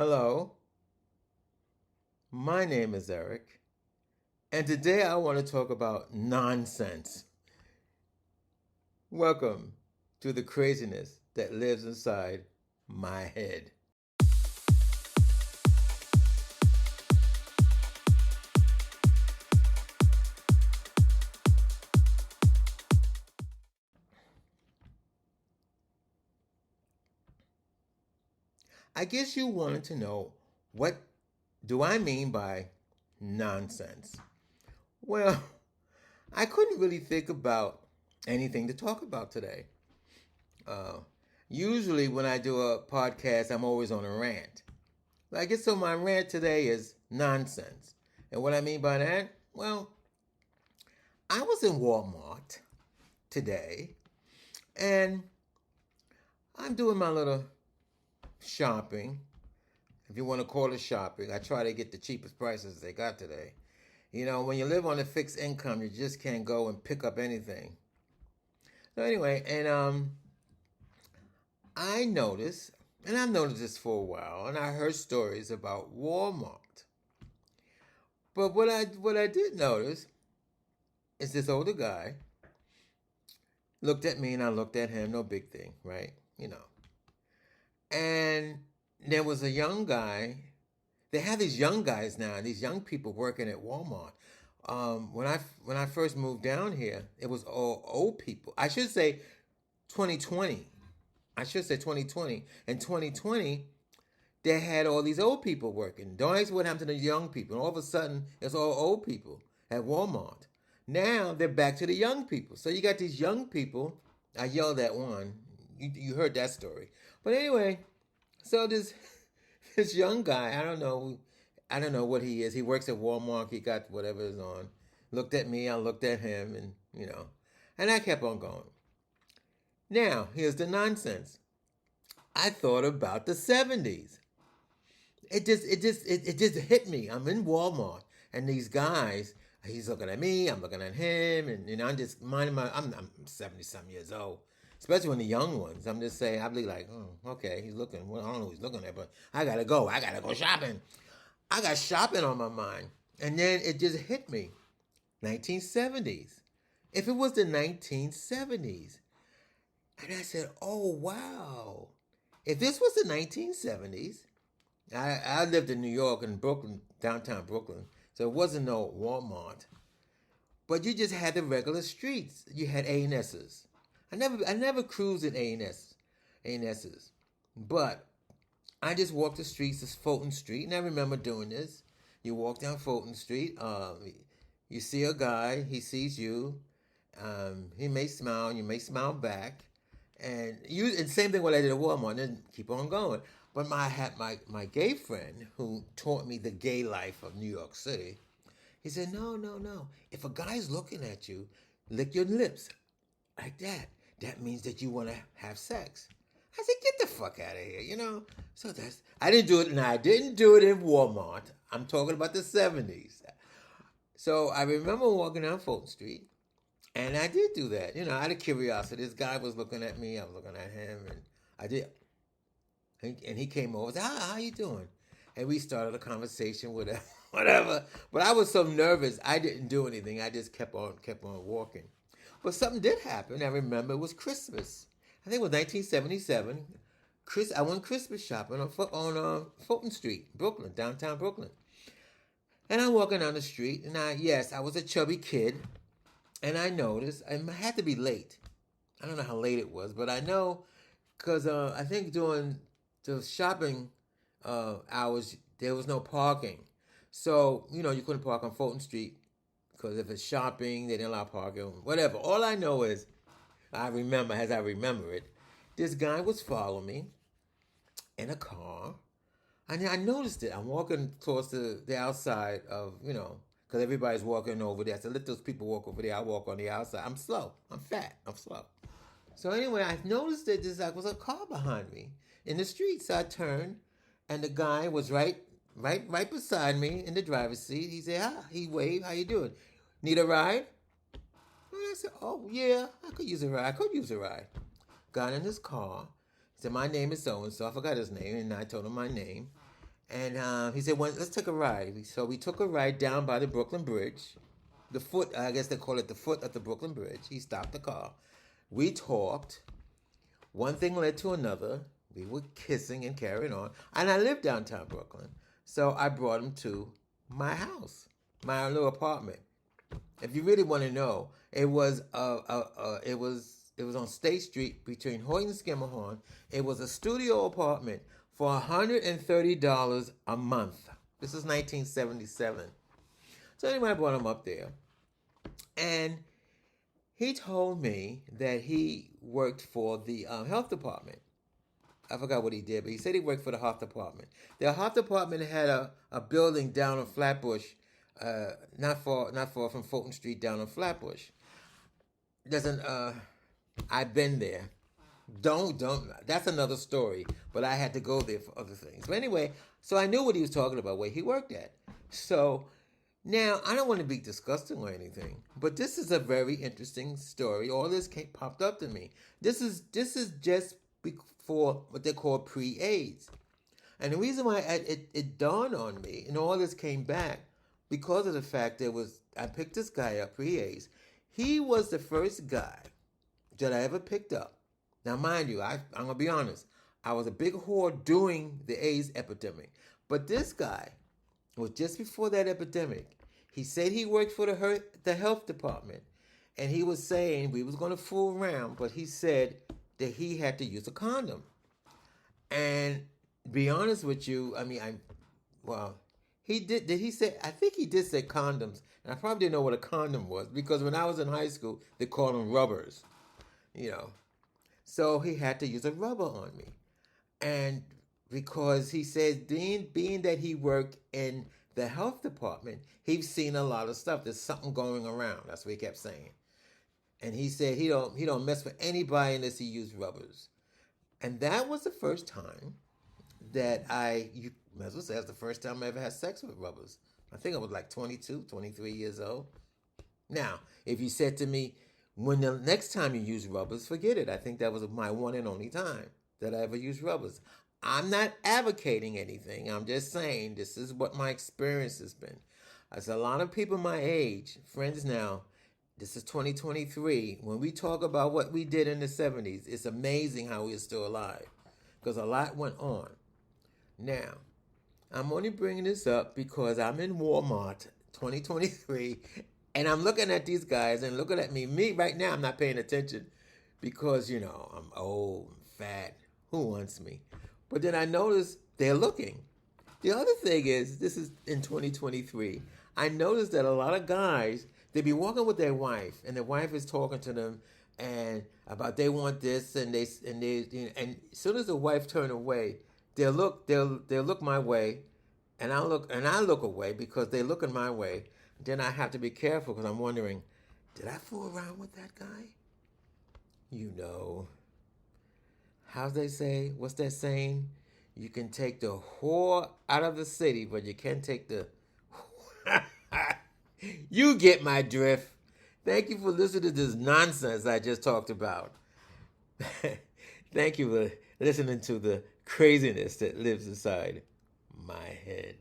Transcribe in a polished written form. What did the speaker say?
Hello, my name is Eric, and today I want to talk about nonsense. Welcome to the craziness that lives inside my head. I guess you wanted to know what do I mean by nonsense? Well, I couldn't really think about anything to talk about today. Uh, Usually, when I do a podcast, I'm always on a rant. I guess so. My rant today is nonsense. And what I mean by that, well, I was in Walmart today and I'm doing my little shopping. If you want to call it shopping, I try to get the cheapest prices they got today. You know, when you live on a fixed income, you just can't go and pick up anything. So anyway, and I noticed, and I've noticed this for a while, and I heard stories about Walmart. But what I did notice is this older guy looked at me and I looked at him, no big thing, right? You know. And there was a young guy. They have these young guys now, these young people working at Walmart. When I first moved down here, it was all old people. I should say 2020. I should say 2020. In 2020, they had all these old people working. Don't ask what happened to the young people. And all of a sudden, it's all old people at Walmart. Now they're back to the young people. So you got these young people. I yelled at one. You heard that story. But anyway, so this this young guy, I don't know what he is. He works at Walmart. He got whatever is on. Looked at me. I looked at him, and I kept on going. Now here's the nonsense. I thought about the '70s. It just hit me. I'm in Walmart, and these guys. He's looking at me. I'm looking at him, and I'm just minding my. I'm 70 some years old. Especially when the young ones. I'm just saying. I'd be like, oh, okay, he's looking. Well, I don't know what he's looking at, but I gotta go. I gotta go shopping. I got shopping on my mind, and then it just hit me. 1970s. If it was the 1970s, and I said, oh wow. If this was the 1970s, I lived in New York and Brooklyn, downtown Brooklyn, so it wasn't no Walmart. But you just had the regular streets. You had A&S's. I never cruised in A&S's. But I just walked the streets of Fulton Street, and I remember doing this. You walk down Fulton Street, you see a guy, he sees you, he may smile, you may smile back, and same thing what I did at Walmart, and then keep on going. But I had my gay friend who taught me the gay life of New York City. He said, no, no, no. If a guy's looking at you, lick your lips like that. That means that you want to have sex. I said, get the fuck out of here. So I didn't do it, and I didn't do it in Walmart. I'm talking about the '70s. So I remember walking down Fulton Street, and I did do that. Out of curiosity. This guy was looking at me, I was looking at him, and I did. And he came over, said, how you doing? And we started a conversation, whatever, whatever. But I was so nervous, I didn't do anything. I just kept on walking. But something did happen. I remember it was Christmas. I think it was 1977. I went Christmas shopping on Fulton Street, Brooklyn, downtown Brooklyn. And I'm walking down the street, and I was a chubby kid, and I noticed I had to be late. I don't know how late it was, but I know because I think during the shopping hours there was no parking, so you couldn't park on Fulton Street because if it's shopping they didn't allow parking. Whatever. All I know is I remember as I remember it, this guy was following me in a car. And I noticed it. I'm walking towards the outside of, because everybody's walking over there. So let those people walk over there. I walk on the outside. I'm slow. I'm fat. I'm slow. So anyway, I noticed that there was a car behind me in the street. So I turned, and the guy was right beside me in the driver's seat. He said, "Hi." He waved. How you doing? Need a ride? And I said, "Oh yeah, I could use a ride. I could use a ride." Got in his car. He said, "My name is so and so." I forgot his name, and I told him my name. And he said, well, let's take a ride. So we took a ride down by the Brooklyn Bridge. The foot, I guess they call it the foot of the Brooklyn Bridge. He stopped the car. We talked. One thing led to another. We were kissing and carrying on. And I lived downtown Brooklyn. So I brought him to my house, my little apartment. If you really want to know, it was on State Street between Hoyt and Skimmerhorn. It was a studio apartment for $130 a month. This is 1977. So anyway, I brought him up there. And he told me that he worked for the health department. I forgot what he did, but he said he worked for the health department. The health department had a building down on Flatbush, not far from Fulton Street, down on Flatbush. I've been there. Don't. That's another story. But I had to go there for other things. But anyway, so I knew what he was talking about, where he worked at. So now I don't want to be disgusting or anything, but this is a very interesting story. All this popped up to me. This is just before what they call pre-AIDS, and the reason why it dawned on me, and all this came back because of the fact I picked this guy up pre-AIDS. He was the first guy that I ever picked up. Now, mind you, I'm going to be honest. I was a big whore during the AIDS epidemic. But this guy was just before that epidemic. He said he worked for the health department. And he was saying we was going to fool around, but he said that he had to use a condom. And be honest with you, he did he say, I think he did say condoms. And I probably didn't know what a condom was, because when I was in high school, they called them rubbers, So he had to use a rubber on me. And because he says, being that he worked in the health department, he's seen a lot of stuff. There's something going around. That's what he kept saying. And he said he don't mess with anybody unless he used rubbers. And that was the first time that you might as well say that's the first time I ever had sex with rubbers. I think I was like 22, 23 years old. Now, if you said to me, when the next time you use rubbers, forget it. I think that was my one and only time that I ever used rubbers. I'm not advocating anything. I'm just saying this is what my experience has been. As a lot of people my age, friends now, this is 2023. When we talk about what we did in the 70s, it's amazing how we're still alive, because a lot went on. Now, I'm only bringing this up because I'm in Walmart 2023, and I'm looking at these guys and looking at me. Me right now, I'm not paying attention because, I'm old, fat. Who wants me? But then I notice they're looking. The other thing is, this is in 2023, I noticed that a lot of guys, they be walking with their wife, and the wife is talking to them and about they want this, and as soon as the wife turn away, they'll look my way, and I look away because they're looking my way. Then I have to be careful because I'm wondering, did I fool around with that guy? How's they say? What's that saying? You can take the whore out of the city, but you can't take the... You get my drift. Thank you for listening to this nonsense I just talked about. Thank you for listening to the craziness that lives inside my head.